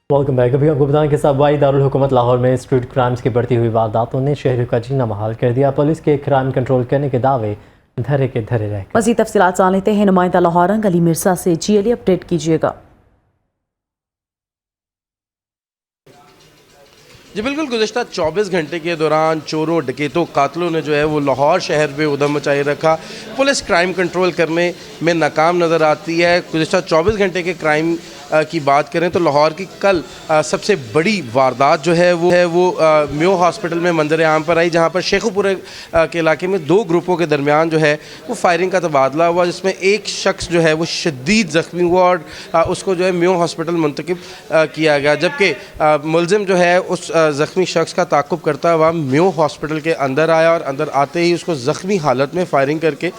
Welcome back. अभी आपको बताएं कि सूबाई दारुल हुकूमत लाहौर में स्ट्रीट क्राइम्स की बढ़ती हुई वारदातों ने शहर का जीना महाल कर दिया। पुलिस के क्राइम कंट्रोल करने के दावे धरे के धरे रह गए। मज़ीद तफसीलात जान लेते हैं नुमाइंदा लाहौर अली मिर्जा से। जी अली, अपडेट कीजिएगा। जी बिल्कुल, गुज़िश्ता 24 घंटे के दौरान चोरों, डकैतों, कातलों ने जो है वो लाहौर शहर में उधम मचाए रखा। पुलिस क्राइम कंट्रोल करने में नाकाम नज़र आती है। गुज़िश्ता 24 घंटे के क्राइम की बात करें तो लाहौर की कल सबसे बड़ी वारदात जो है वो म्यो हॉस्पिटल में मंजर आम पर आई, जहाँ पर शेखुपुरा के इलाके में दो ग्रुपों के दरमियान जो है वो फायरिंग का तबादला हुआ, जिसमें एक शख्स जो है वो शदीद ज़ख्मी हुआ और उसको जो है म्यो हॉस्पिटल मुंतकिब किया गया, जबकि मुलजिम जो है उस ज़ख्मी शख्स का ताक़ुब करता हुआ म्यो हॉस्पिटल के अंदर आया और अंदर आते ही उसको ज़ख्मी हालत में फायरिंग करके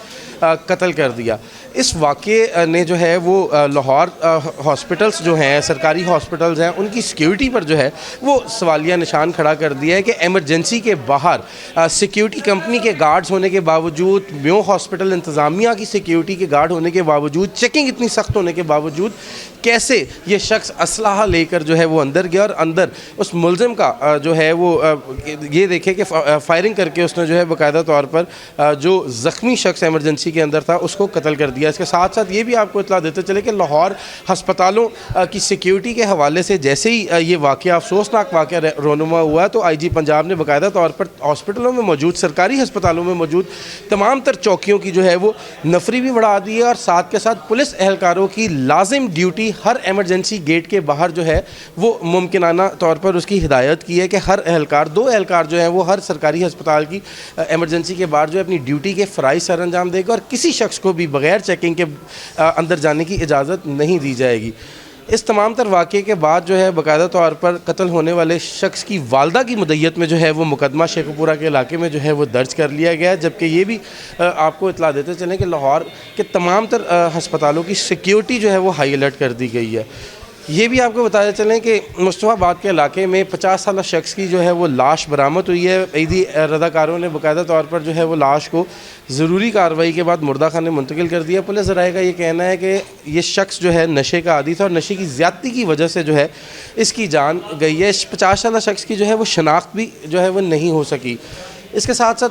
कत्ल कर दिया। इस वाक़े ने जो है वो लाहौर हॉस्पिटल्स जो हैं, सरकारी हॉस्पिटल्स हैं, उनकी सिक्योरिटी पर जो है वो सवालिया निशान खड़ा कर दिया है कि एमरजेंसी के बाहर सिक्योरिटी कंपनी के गार्ड्स होने के बावजूद, म्यो हॉस्पिटल इंतज़ामिया की सिक्योरिटी के गार्ड होने के बावजूद, चेकिंग इतनी सख्त होने के बावजूद कैसे ये शख्स असलाहा लेकर जो है वो अंदर गया और अंदर उस मुलजिम का जो है वो ये देखे कि फायरिंग करके उसने जो है बाकायदा तौर पर जो ज़ख्मी शख्स एमरजेंसी के अंदर था उसको कत्ल कर दिया। इसके साथ साथ ये भी आपको इत्तला देते चले कि लाहौर हस्पतालों की सिक्योरिटी के हवाले से जैसे ही ये वाक़या, अफसोसनाक वाक़या रोनुमा हुआ, तो IG पंजाब ने बाकायदा तौर पर हॉस्पिटलों में मौजूद, सरकारी हस्पतालों में मौजूद तमाम तर चौकियों की जो है वो नफरी भी बढ़ा दी है और साथ के साथ पुलिस एहलकारों की लाजिम ड्यूटी हर एमरजेंसी गेट के बाहर जो है वो मुमकिनाना तौर पर उसकी हिदायत की है कि हर एहलकार, 2 एहलकार जो हैं वो हर सरकारी हस्पताल की एमरजेंसी के बाहर जो है अपनी ड्यूटी के फ़राइज़ सर अंजाम देगा और किसी शख्स को भी बग़ैर चेकिंग के अंदर जाने की इजाज़त नहीं दी जाएगी। इस तमाम तर वाक़े के बाद जो है बाकायदा तौर पर कत्ल होने वाले शख्स की वालदा की मुद्दत में जो है वो मुकदमा शेखुपुरा के इलाके में जो है वो दर्ज कर लिया गया है, जबकि ये भी आपको इत्तला देते चलें कि लाहौर के तमाम तर अस्पतालों की सिक्योरिटी जो है वो हाई अलर्ट कर दी गई है। ये भी आपको बताया चलें कि मुस्तफ़ाबाद के इलाके में 50 साला शख्स की जो है वो लाश बरामद हुई है। ईदी रज़ाकारों ने बाकायदा तौर पर जो है वो लाश को ज़रूरी कार्रवाई के बाद मुर्दा खाने मुंतकिल कर दिया। पुलिस ज़राए का ये कहना है कि ये शख्स जो है नशे का आदी था और नशे की ज़्यादती की वजह से जो है इसकी जान गई है। इस 50 साला शख्स की जो है वो शनाख्त भी जो है वो नहीं हो सकी। इसके साथ साथ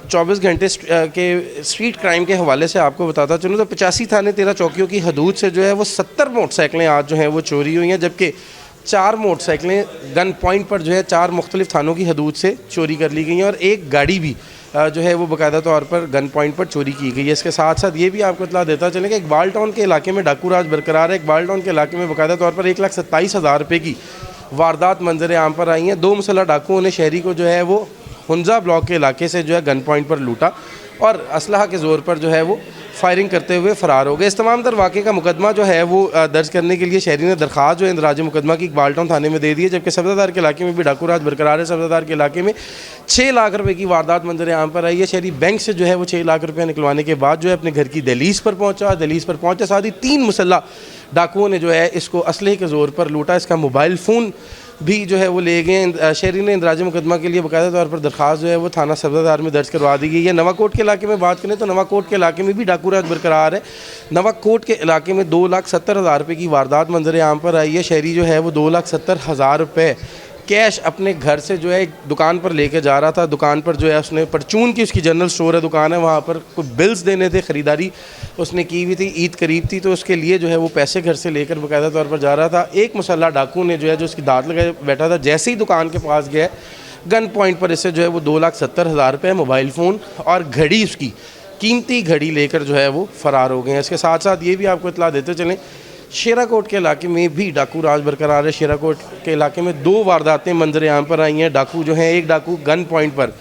24 घंटे के स्ट्रीट क्राइम के हवाले से आपको बताता चलूँ तो 85 थाने 13 चौकियों की हदूद से जो है वो 70 मोटरसाइकिलें आज जो हैं वो चोरी हुई हैं, जबकि 4 मोटरसाइकिलें गन पॉइंट पर जो है 4 मुख्तलिफ थानों की हदूद से चोरी कर ली गई हैं और एक गाड़ी भी जो है वो बाकायदा तौर पर गन पॉइंट पर चोरी की गई है। इसके साथ साथ ये भी आपको इत्तला देता चलें कि इकबाल टाउन के इलाके में डाकू राज बरकरार है। इकबाल टाउन के इलाके में बाकायदा तौर पर 1,27,000 रुपये की वारदात मंजर आम पर आई हैं। 2 मुसल्लह डाकुओं ने शहरी को जो है वो हुंजा ब्लॉक के इलाके से जो है गन पॉइंट पर लूटा और असलहा के ज़ोर पर जो है वो फायरिंग करते हुए फ़रार हो गए। इस तमाम तर वाक़े का मुकदमा जो है वो दर्ज करने के लिए शहरी ने दरख्वास्त जो है इंदराज मुकदमा की इकबाल टाउन थाने में दे दी है, जबकि सब्ज़ादार के इलाके में भी डाकू राज बरकरार है। सब्ज़ादार के इलाके में 6 लाख रुपये की वारदात मंजर आम पर आई है। शहरी बैंक से जो है वो 6 लाख रुपये निकलवाने के बाद जो है अपने घर की दहलीज पर पहुँचा। दहलीज पर पहुँचे साथ ही 3 मुसल्लह डाकुओं ने जो है इसको असलहे के ज़ोर पर लूटा। इसका मोबाइल फ़ोन भी जो है वो ले गए। शहरी ने इंदराज मुकदमा के लिए बाकायदा तौर पर दरख्वास्त जो है वो थाना सब्ज़ादार में दर्ज करवा दी गई है। नवाकोट के इलाके में बात करें तो नवाकोट के इलाके में भी डाकू राज बरकरार है। नवाकोट के इलाके में 2,70,000 रुपये की वारदात मंजर आम पर आई है। शहरी जो है वो 2,70,000 रुपये कैश अपने घर से जो है एक दुकान पर लेके जा रहा था। दुकान पर जो है उसने परचून की, उसकी जनरल स्टोर है दुकान है, वहाँ पर कुछ बिल्स देने थे, ख़रीदारी उसने की हुई थी, ईद करीब थी, तो उसके लिए जो है वो पैसे घर से लेकर बाकायदा तौर पर जा रहा था। एक मुसल्ला डाकू ने जो है जो उसकी दांत लगाए बैठा था, जैसे ही दुकान के पास गया गन पॉइंट पर इससे जो है वो 2,70,000 रुपये, मोबाइल फ़ोन और घड़ी, उसकी कीमती घड़ी लेकर जो है वो फ़रार हो गए हैं। इसके साथ साथ ये भी आपको इत्तला देते चलें शेराकोट के इलाके में भी डाकू राज बरकरार है। शेराकोट के इलाके में 2 वारदातें मंजर आम पर आई हैं। डाकू जो हैं, एक डाकू गन पॉइंट पर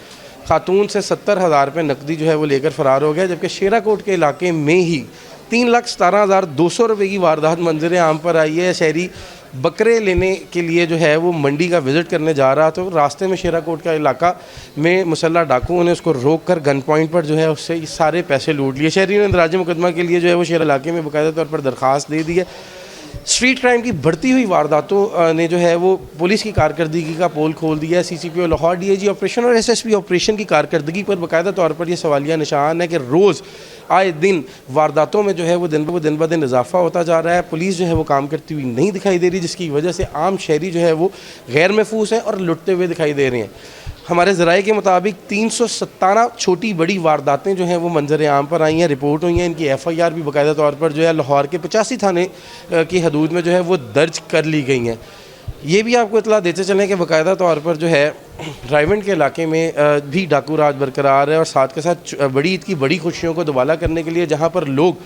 खातून से 70,000 रुपये नकदी जो है वो लेकर फ़रार हो गया, जबकि शेराकोट के इलाके में ही 3,17,200 रुपये की वारदात मंजर आम पर आई है। शहरी बकरे लेने के लिए जो है वो मंडी का विज़िट करने जा रहा था, तो रास्ते में शेराकोट का इलाका में मुसल्ला डाकुओं ने उसको रोक कर गन पॉइंट पर जो है उससे सारे पैसे लूट लिए। शहरी ने इंदराज मुकदमा के लिए जो है वो शेर इलाके में बाकायदा तौर पर दरख्वास्त दे दी है। स्ट्रीट क्राइम की बढ़ती हुई वारदातों ने जो है वो पुलिस की कारकर्दगी का पोल खोल दिया है। सीसीपीओ लाहौर, डीआईजी ऑपरेशन और एसएसपी ऑपरेशन की कारकर्दगी पर बाकायदा तौर पर यह सवालिया निशान है कि रोज़ आए दिन वारदातों में जो है वो दिन ब दिन इजाफा होता जा रहा है। पुलिस जो है वो काम करती हुई नहीं दिखाई दे रही, जिसकी वजह से आम शहरी जो है वो गैर महफूज हैं और लुटते हुए दिखाई दे रहे हैं। हमारे ज़राए के मुताबिक 317 छोटी बड़ी वारदातें जो हैं वो मंजर आम पर आई हैं, रिपोर्ट हुई हैं। इनकी एफआईआर भी बाकायदा तौर पर जो है लाहौर के 85 थाने की हदूद में जो है वो दर्ज कर ली गई हैं। ये भी आपको इतला देते चलें कि बाकायदा तौर पर जो है रायवंड के इलाके में भी डाकू राज बरकरार है और साथ के साथ बड़ी ईद की बड़ी खुशियों को दुबाला करने के लिए जहाँ पर लोग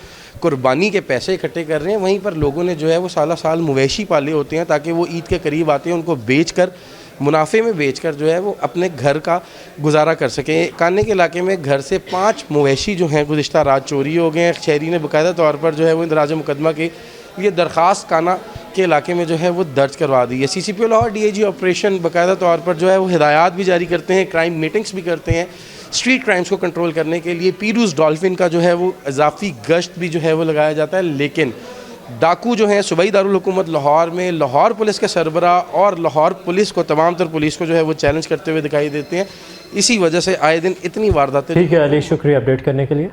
कुर्बानी के पैसे इकट्ठे कर रहे हैं, वहीं पर लोगों ने जो है वो साला साल मवेशी पाले होते हैं ताकि वो ईद के करीब आते हैं उनको बेच कर मुनाफे में बेचकर जो है वो अपने घर का गुजारा कर सकें। काने के इलाके में घर से 5 मवेशी जो हैं गुज़िश्ता रात चोरी हो गए हैं। शहरी ने बाकायदा तौर पर जो है वो इंदराज मुकदमा के लिए दरख्वास्त काना के इलाके में जो है वो दर्ज करवा दी है। सीसीपीओ लाहौर, डीआईजी ऑपरेशन बाकायदा तौर पर जो है वो हिदायत भी जारी करते हैं, क्राइम मीटिंग्स भी करते हैं। स्ट्रीट क्राइम्स को कंट्रोल करने के लिए पीरूज़ डॉल्फिन का जो है वो इजाफी गश्त भी जो है वो लगाया जाता है, लेकिन डाकू जो हैं सूबाई दारुल हुकूमत लाहौर में लाहौर पुलिस के सरबरा और लाहौर पुलिस को तमाम तर पुलिस को जो है वो चैलेंज करते हुए दिखाई देते हैं। इसी वजह से आए दिन इतनी वारदातें। ठीक है अली, शुक्रिया अपडेट करने के लिए।